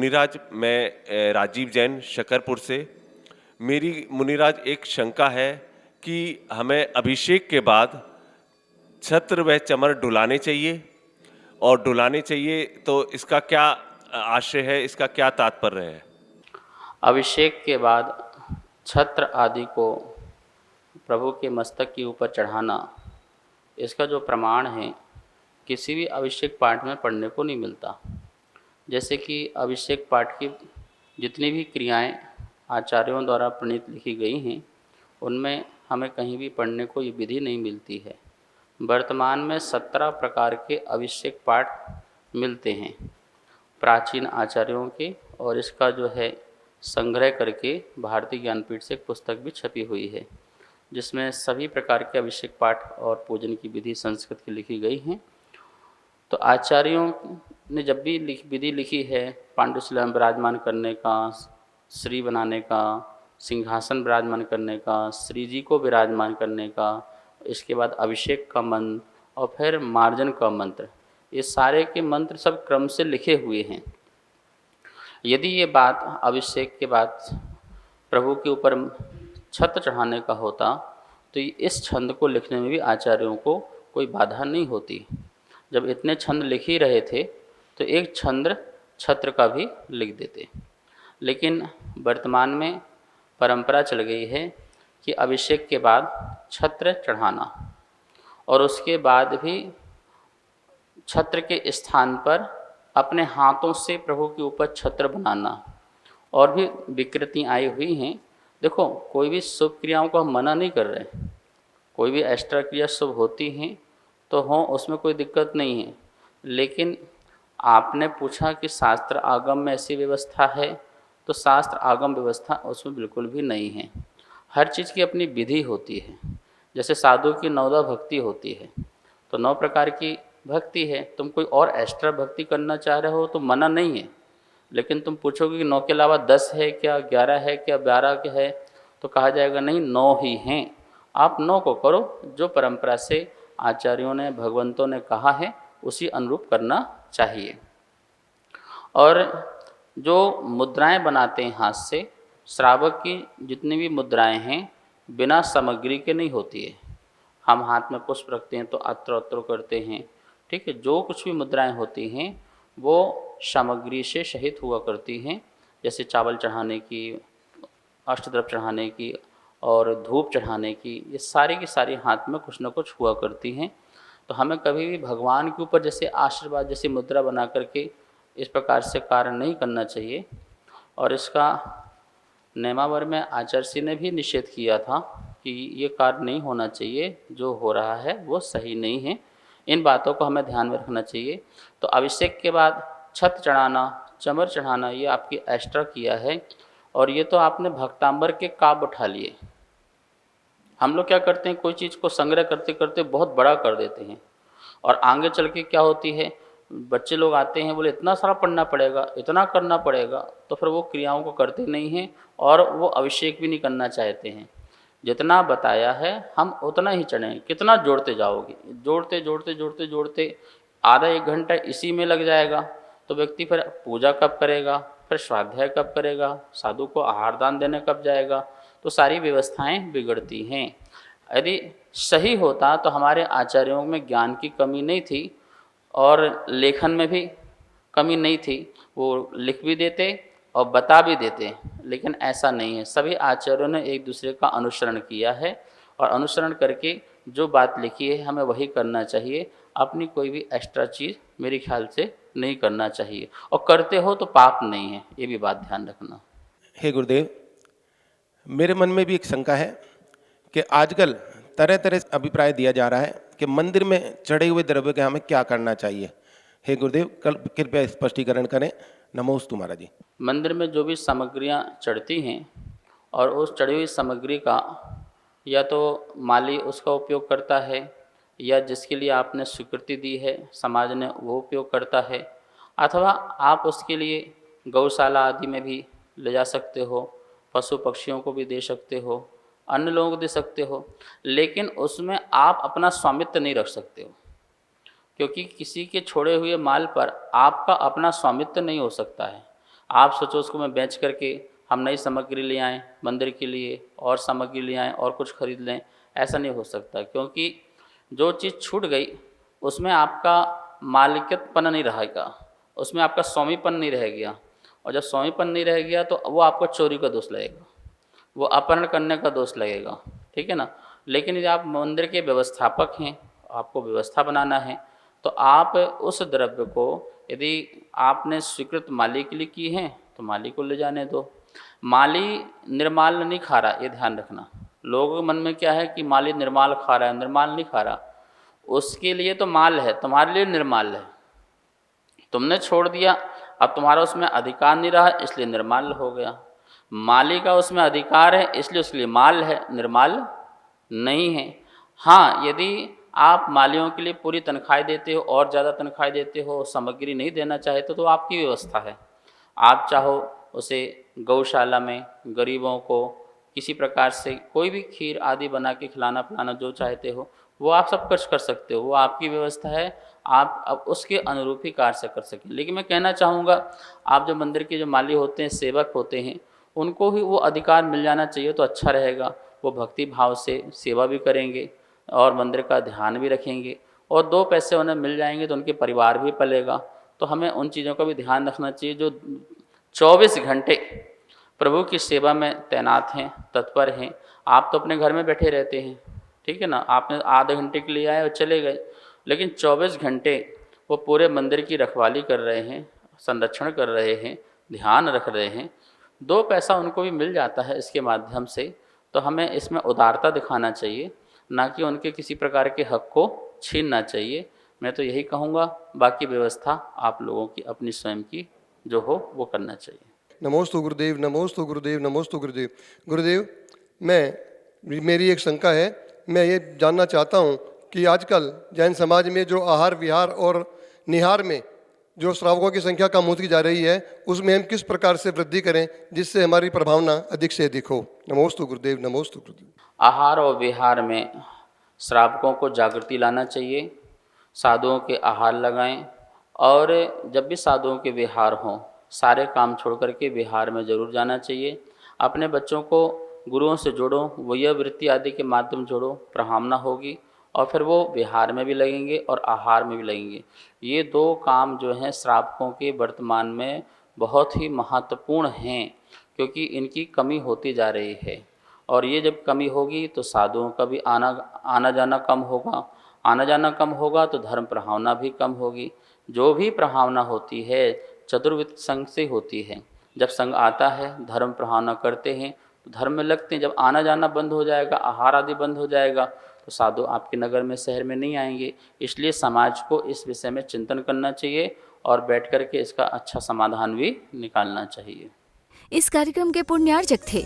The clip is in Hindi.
मुनिराज, मैं राजीव जैन शकरपुर से। मेरी मुनिराज एक शंका है कि हमें अभिषेक के बाद छत्र व चमर डुलाने चाहिए, और डुलाने चाहिए तो इसका क्या आशय है, इसका क्या तात्पर्य है? अभिषेक के बाद छत्र आदि को प्रभु के मस्तक के ऊपर चढ़ाना, इसका जो प्रमाण है किसी भी अभिषेक पाठ में पढ़ने को नहीं मिलता। जैसे कि अभिषेक पाठ की जितनी भी क्रियाएं आचार्यों द्वारा प्रणीत लिखी गई हैं, उनमें हमें कहीं भी पढ़ने को ये विधि नहीं मिलती है। वर्तमान में 17 प्रकार के अभिषेक पाठ मिलते हैं प्राचीन आचार्यों के, और इसका जो है संग्रह करके भारतीय ज्ञानपीठ से एक पुस्तक भी छपी हुई है, जिसमें सभी प्रकार के अभिषेक पाठ और पूजन की विधि संस्कृत की लिखी गई हैं। तो आचार्यों ने जब भी विधि लिखी है, पांडुशिला में विराजमान करने का, श्री बनाने का, सिंहासन विराजमान करने का, श्री जी को विराजमान करने का, इसके बाद अभिषेक का मंत्र और फिर मार्जन का मंत्र, ये सारे के मंत्र सब क्रम से लिखे हुए हैं। यदि ये बात अभिषेक के बाद प्रभु के ऊपर छत्र चढ़ाने का होता, तो इस छंद को लिखने में भी आचार्यों को कोई बाधा नहीं होती। जब इतने छंद लिख ही रहे थे तो एक छंद छत्र का भी लिख देते। लेकिन वर्तमान में परंपरा चल गई है कि अभिषेक के बाद छत्र चढ़ाना और उसके बाद भी छत्र के स्थान पर अपने हाथों से प्रभु के ऊपर छत्र बनाना, और भी विकृति आई हुई हैं। देखो, कोई भी शुभ क्रियाओं को हम मना नहीं कर रहे, कोई भी एक्स्ट्रा क्रिया शुभ होती हैं तो हों, उसमें कोई दिक्कत नहीं है। लेकिन आपने पूछा कि शास्त्र आगम में ऐसी व्यवस्था है, तो शास्त्र आगम व्यवस्था उसमें बिल्कुल भी नहीं है। हर चीज़ की अपनी विधि होती है। जैसे साधु की 9 भक्ति होती है, तो 9 प्रकार की भक्ति है। तुम कोई और एक्स्ट्रा भक्ति करना चाह रहे हो तो मना नहीं है, लेकिन तुम पूछोगे कि 9 के अलावा 10 है क्या, 11 है क्या, 12 के है, तो कहा जाएगा नहीं, 9 ही हैं। आप 9 को करो, जो परंपरा से आचार्यों ने, भगवंतों ने कहा है उसी अनुरूप करना चाहिए। और जो मुद्राएं बनाते हैं हाथ से, श्रावक की जितनी भी मुद्राएं हैं बिना सामग्री के नहीं होती है। हम हाथ में पुष्प रखते हैं तो अत्र अत्र करते हैं, ठीक है। जो कुछ भी मुद्राएं होती हैं वो सामग्री से सहित हुआ करती हैं, जैसे चावल चढ़ाने की, अष्टद्रव्य चढ़ाने की और धूप चढ़ाने की, ये सारी की सारी हाथ में कुछ न कुछ हुआ करती हैं। तो हमें कभी भी भगवान के ऊपर जैसे आशीर्वाद जैसी मुद्रा बना करके इस प्रकार से कार्य नहीं करना चाहिए। और इसका नेमावर में आचार्य जी ने भी निषेध किया था कि ये कार्य नहीं होना चाहिए, जो हो रहा है वो सही नहीं है। इन बातों को हमें ध्यान में रखना चाहिए। तो अभिषेक के बाद छत्र चढ़ाना, चमर चढ़ाना, ये आपकी एक्स्ट्रा किया है, और ये तो आपने भक्तांबर के काव्य उठा लिए। हम लोग क्या करते हैं, कोई चीज़ को संग्रह करते करते बहुत बड़ा कर देते हैं, और आगे चल के क्या होती है, बच्चे लोग आते हैं, बोले इतना सारा पढ़ना पड़ेगा, इतना करना पड़ेगा, तो फिर वो क्रियाओं को करते नहीं हैं और वो अभिषेक भी नहीं करना चाहते हैं। जितना बताया है हम उतना ही चढ़ें, कितना जोड़ते जाओगे, जोड़ते जोड़ते जोड़ते जोड़ते आधा 1 घंटा इसी में लग जाएगा, तो व्यक्ति फिर पूजा कब करेगा, फिर स्वाध्याय कब करेगा, साधु को आहार दान देने कब जाएगा, तो सारी व्यवस्थाएं बिगड़ती हैं। यदि सही होता तो हमारे आचार्यों में ज्ञान की कमी नहीं थी और लेखन में भी कमी नहीं थी, वो लिख भी देते और बता भी देते, लेकिन ऐसा नहीं है। सभी आचार्यों ने एक दूसरे का अनुसरण किया है, और अनुसरण करके जो बात लिखी है हमें वही करना चाहिए। अपनी कोई भी एक्स्ट्रा चीज़ मेरे ख्याल से नहीं करना चाहिए, और करते हो तो पाप नहीं है, ये भी बात ध्यान रखना। हे गुरुदेव, मेरे मन में भी एक शंका है कि आजकल तरह तरह से अभिप्राय दिया जा रहा है कि मंदिर में चढ़े हुए द्रव्य के हमें क्या करना चाहिए। हे गुरुदेव, कल कृपया स्पष्टीकरण करें। नमोस्तु महाराज जी। मंदिर में जो भी सामग्रियाँ चढ़ती हैं, और उस चढ़ी हुई सामग्री का या तो माली उसका उपयोग करता है, या जिसके लिए आपने स्वीकृति दी है समाज ने वो उपयोग करता है, अथवा आप उसके लिए गौशाला आदि में भी ले जा सकते हो, पशु पक्षियों को भी दे सकते हो, अन्य लोगों को दे सकते हो, लेकिन उसमें आप अपना स्वामित्व नहीं रख सकते हो, क्योंकि किसी के छोड़े हुए माल पर आपका अपना स्वामित्व नहीं हो सकता है। आप सोचो उसको मैं बेच करके हम नई सामग्री ले आएँ मंदिर के लिए और सामग्री ले आएँ और कुछ खरीद लें, ऐसा नहीं हो सकता, क्योंकि जो चीज़ छूट गई उसमें आपका मालिकियतपन नहीं रहेगा, उसमें आपका स्वामीपन नहीं रह गया, और जब स्वामीपन नहीं रह गया तो वो आपको चोरी का दोष लगेगा, वो अपहरण करने का दोष लगेगा, ठीक है ना। लेकिन यदि आप मंदिर के व्यवस्थापक हैं, आपको व्यवस्था बनाना है, तो आप उस द्रव्य को यदि आपने स्वीकृत माली के लिए की है तो माली को ले जाने दो। माली निर्माल नहीं खा रहा, ये ध्यान रखना। लोगों के मन में क्या है कि माली निर्माल खा रहा है, निर्माल नहीं खा रहा, उसके लिए तो माल है, तुम्हारे लिए निर्माल है। तुमने छोड़ दिया, अब तुम्हारा उसमें अधिकार नहीं रहा, इसलिए निर्माल हो गया। माली का उसमें अधिकार है, इसलिए उसके लिए माल है, निर्माल नहीं है। हाँ, यदि आप मालियों के लिए पूरी तनख्वाह देते हो और ज़्यादा तनख्वाह देते हो, सामग्री नहीं देना चाहते तो आपकी व्यवस्था है। आप चाहो उसे गौशाला में गरीबों को किसी प्रकार से कोई भी खीर आदि बना के खिलाना पिलाना जो चाहते हो वो आप सब कुछ कर सकते हो, वो आपकी व्यवस्था है। आप अब उसके अनुरूप ही कार्य से कर सकें। लेकिन मैं कहना चाहूँगा, आप जो मंदिर के जो माली होते हैं, सेवक होते हैं, उनको ही वो अधिकार मिल जाना चाहिए तो अच्छा रहेगा। वो भक्ति भाव से सेवा भी करेंगे और मंदिर का ध्यान भी रखेंगे, और 2 पैसे उन्हें मिल जाएंगे तो उनके परिवार भी पलेगा। तो हमें उन चीज़ों का भी ध्यान रखना चाहिए जो 24 घंटे प्रभु की सेवा में तैनात हैं, तत्पर हैं। आप तो अपने घर में बैठे रहते हैं, ठीक है ना, आपने आधे घंटे के लिए आए और चले गए, लेकिन 24 घंटे वो पूरे मंदिर की रखवाली कर रहे हैं, संरक्षण कर रहे हैं, ध्यान रख रहे हैं। 2 पैसा उनको भी मिल जाता है इसके माध्यम से। तो हमें इसमें उदारता दिखाना चाहिए, ना कि उनके किसी प्रकार के हक को छीनना चाहिए। मैं तो यही कहूँगा, बाकी व्यवस्था आप लोगों की अपनी स्वयं की जो हो वो करना चाहिए। नमोस्तु गुरुदेव, नमोस्तु गुरुदेव, नमोस्तु गुरुदेव। गुरुदेव, मेरी एक शंका है। मैं ये जानना चाहता हूँ कि आजकल जैन समाज में जो आहार विहार और निहार में जो श्रावकों की संख्या कम होती जा रही है, उसमें हम किस प्रकार से वृद्धि करें जिससे हमारी प्रभावना अधिक से अधिक हो। नमोस्तु गुरुदेव, नमोस्तु गुरुदेव। आहार और विहार में श्रावकों को जागृति लाना चाहिए, साधुओं के आहार लगाएं, और जब भी साधुओं के विहार हों सारे काम छोड़ करके विहार में ज़रूर जाना चाहिए। अपने बच्चों को गुरुओं से जोड़ो, वैया वृत्ति आदि के माध्यम जोड़ो, प्रभावना होगी, और फिर वो विहार में भी लगेंगे और आहार में भी लगेंगे। ये 2 काम जो हैं श्रावकों के वर्तमान में बहुत ही महत्वपूर्ण हैं, क्योंकि इनकी कमी होती जा रही है। और ये जब कमी होगी तो साधुओं का भी आना जाना कम होगा, आना जाना कम होगा तो धर्म प्रभावना भी कम होगी। जो भी प्रभावना होती है चतुर्विध संघ से होती है। जब संघ आता है, धर्म प्रभावना करते हैं तो धर्म में लगते हैं। जब आना जाना बंद हो जाएगा, आहार आदि बंद हो जाएगा, तो साधु आपके नगर में, शहर में नहीं आएंगे। इसलिए समाज को इस विषय में चिंतन करना चाहिए और बैठ कर के इसका अच्छा समाधान भी निकालना चाहिए। इस कार्यक्रम के पुण्यार्जक थे